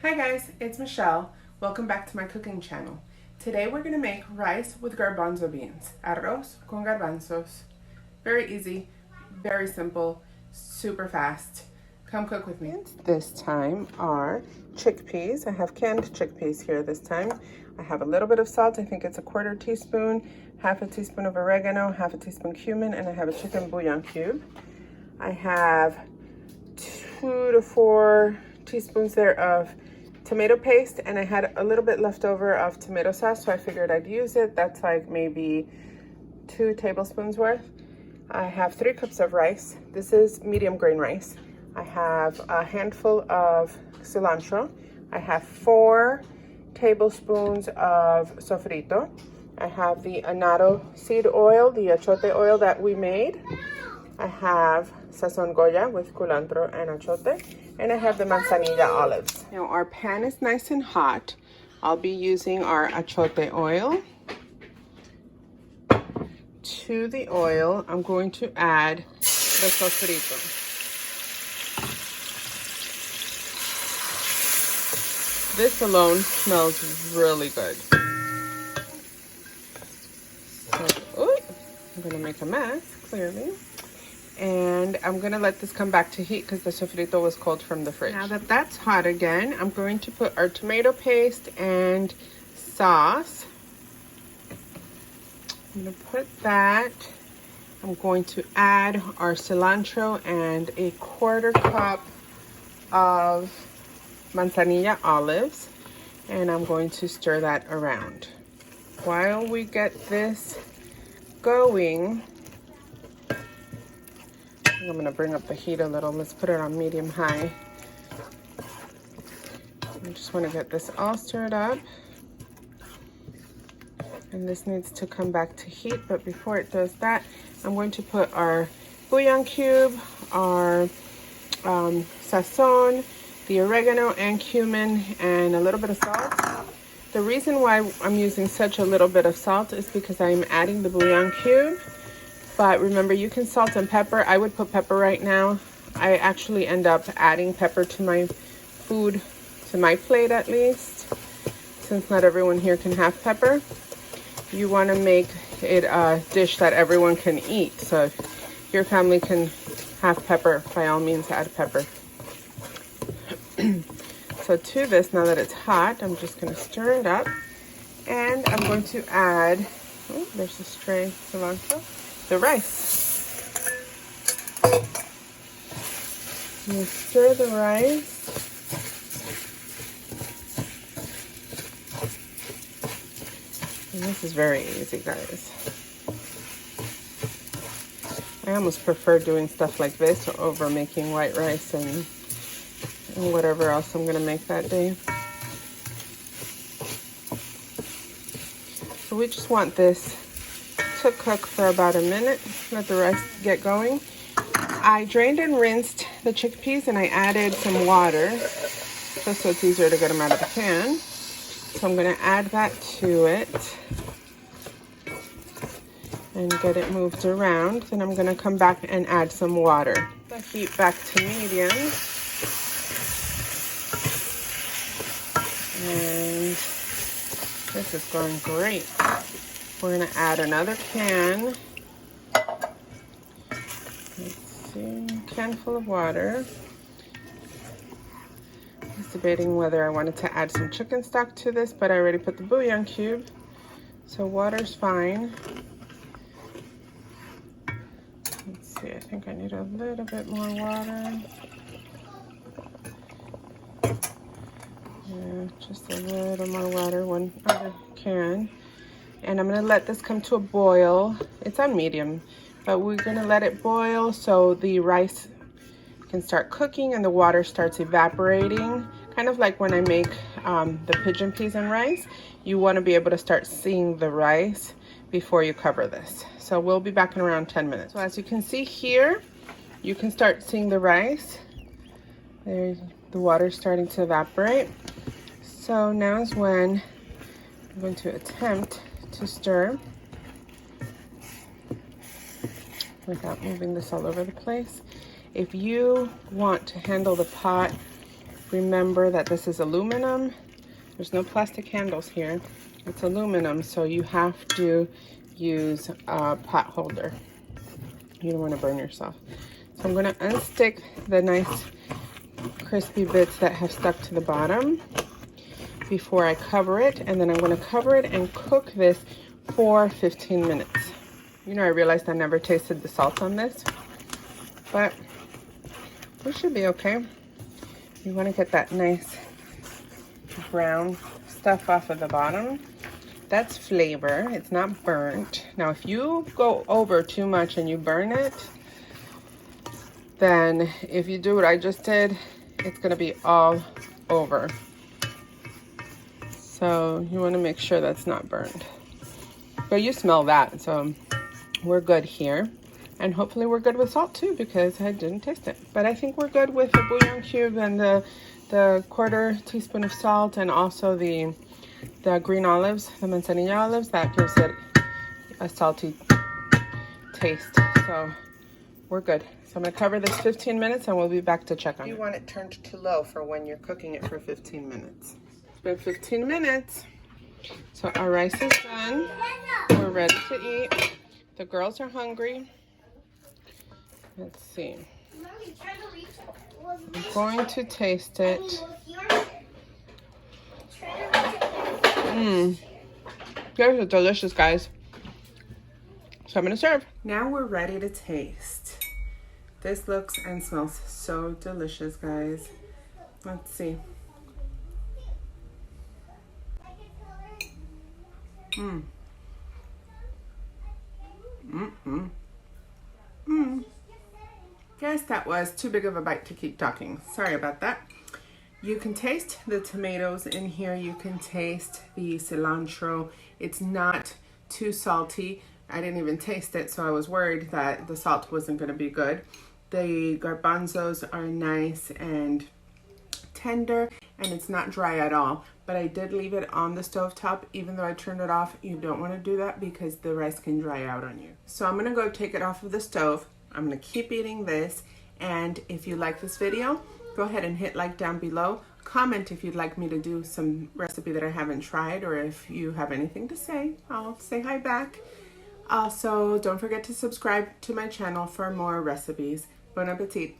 Hi guys, it's Michelle. Welcome back to my cooking channel. Today we're going to make rice with garbanzo beans. Arroz con garbanzos. Very easy, very simple, super fast. Come cook with me. This time are chickpeas. I have canned chickpeas here this time. I have a little bit of salt. I think it's a 1/4 teaspoon, half a teaspoon of oregano, half a teaspoon cumin, and I have a chicken bouillon cube. I have 2 to 4 teaspoons there of tomato paste, and I had a little bit left over of tomato sauce, so I figured I'd use it. That's like maybe 2 tablespoons worth. I have 3 cups of rice. This is medium grain rice. I have a handful of cilantro. I have 4 tablespoons of sofrito. I have the Annato seed oil, the achiote oil that we made. I have sazón Goya with culantro and achiote, and I have the manzanilla olives. Now our pan is nice and hot. I'll be using our achiote oil. To the oil, I'm going to add the sofrito. This alone smells really good. So, I'm gonna make a mess, clearly. And I'm gonna let this come back to heat because the sofrito was cold from the fridge. Now that that's hot again, I'm going to put our tomato paste and sauce. I'm gonna put that. I'm going to add our cilantro and a 1/4 cup of manzanilla olives. And I'm going to stir that around. While we get this going, I'm gonna bring up the heat a little. Let's put it on medium high. I just wanna get this all stirred up. And this needs to come back to heat, but before it does that, I'm going to put our bouillon cube, our sazón, the oregano and cumin, and a little bit of salt. The reason why I'm using such a little bit of salt is because I'm adding the bouillon cube. But remember, you can salt and pepper. I would put pepper right now. I actually end up adding pepper to my food, to my plate at least, since not everyone here can have pepper. You want to make it a dish that everyone can eat. So if your family can have pepper, by all means add pepper. So to this, now that it's hot, I'm just going to stir it up. And I'm going to add, oh, there's a stray cilantro. The rice. You stir the rice. And this is very easy, guys. I almost prefer doing stuff like this over making white rice and whatever else I'm gonna make that day. So we just want this to cook for about a minute. Let the rice get going. I drained and rinsed the chickpeas and I added some water just so it's easier to get them out of the pan. So I'm going to add that to it and get it moved around. Then I'm going to come back and add some water. The heat back to medium. And this is going great. We're going to add another can. Let's see, a can full of water. I was debating whether I wanted to add some chicken stock to this, but I already put the bouillon cube, so water's fine. Let's see, I think I need a little bit more water. Yeah, just a little more water, 1 other can. And I'm gonna let this come to a boil. It's on medium, but we're gonna let it boil so the rice can start cooking and the water starts evaporating. Kind of like when I make the pigeon peas and rice. You wanna be able to start seeing the rice before you cover this. So we'll be back in around 10 minutes. So as you can see here, you can start seeing the rice. There, the water's starting to evaporate. So now is when I'm going to attempt to stir without moving this all over the place. If you want to handle the pot Remember that this is aluminum. There's no plastic handles here. It's aluminum, so you have to use a pot holder. You don't want to burn yourself. So I'm going to unstick the nice crispy bits that have stuck to the bottom before I cover it, and then I'm going to cover it and cook this for 15 minutes. You know, I realized I never tasted the salt on this, but it should be okay. You want to get that nice brown stuff off of the bottom. That's flavor. It's not burnt. Now, if you go over too much and you burn it, then if you do what I just did, it's going to be all over. So you want to make sure that's not burned. But you smell that, so we're good here. And hopefully we're good with salt too, because I didn't taste it. But I think we're good with the bouillon cube and the 1/4 teaspoon of salt, and also the green olives, the manzanilla olives. That gives it a salty taste. So we're good. So I'm going to cover this 15 minutes and we'll be back to check on it. You want it turned to low for when you're cooking it for 15 minutes. It's been 15 minutes. So our rice is done. We're ready to eat. The girls are hungry. Let's see. I'm going to taste it. These are delicious, guys. So I'm going to serve. Now we're ready to taste. This looks and smells so delicious, guys. Let's see. Guess that was too big of a bite to keep talking. Sorry about that. You can taste the tomatoes in here. You can taste the cilantro. It's not too salty. I didn't even taste it, so I was worried that the salt wasn't going to be good. The garbanzos are nice and tender, and it's not dry at all. But I did leave it on the stovetop, even though I turned it off. You don't want to do that because the rice can dry out on you. So I'm going to go take it off of the stove. I'm going to keep eating this, and if you like this video, go ahead and hit like down below. Comment if you'd like me to do some recipe that I haven't tried, or if you have anything to say, I'll say hi back. Also, don't forget to subscribe to my channel for more recipes. Bon appetit!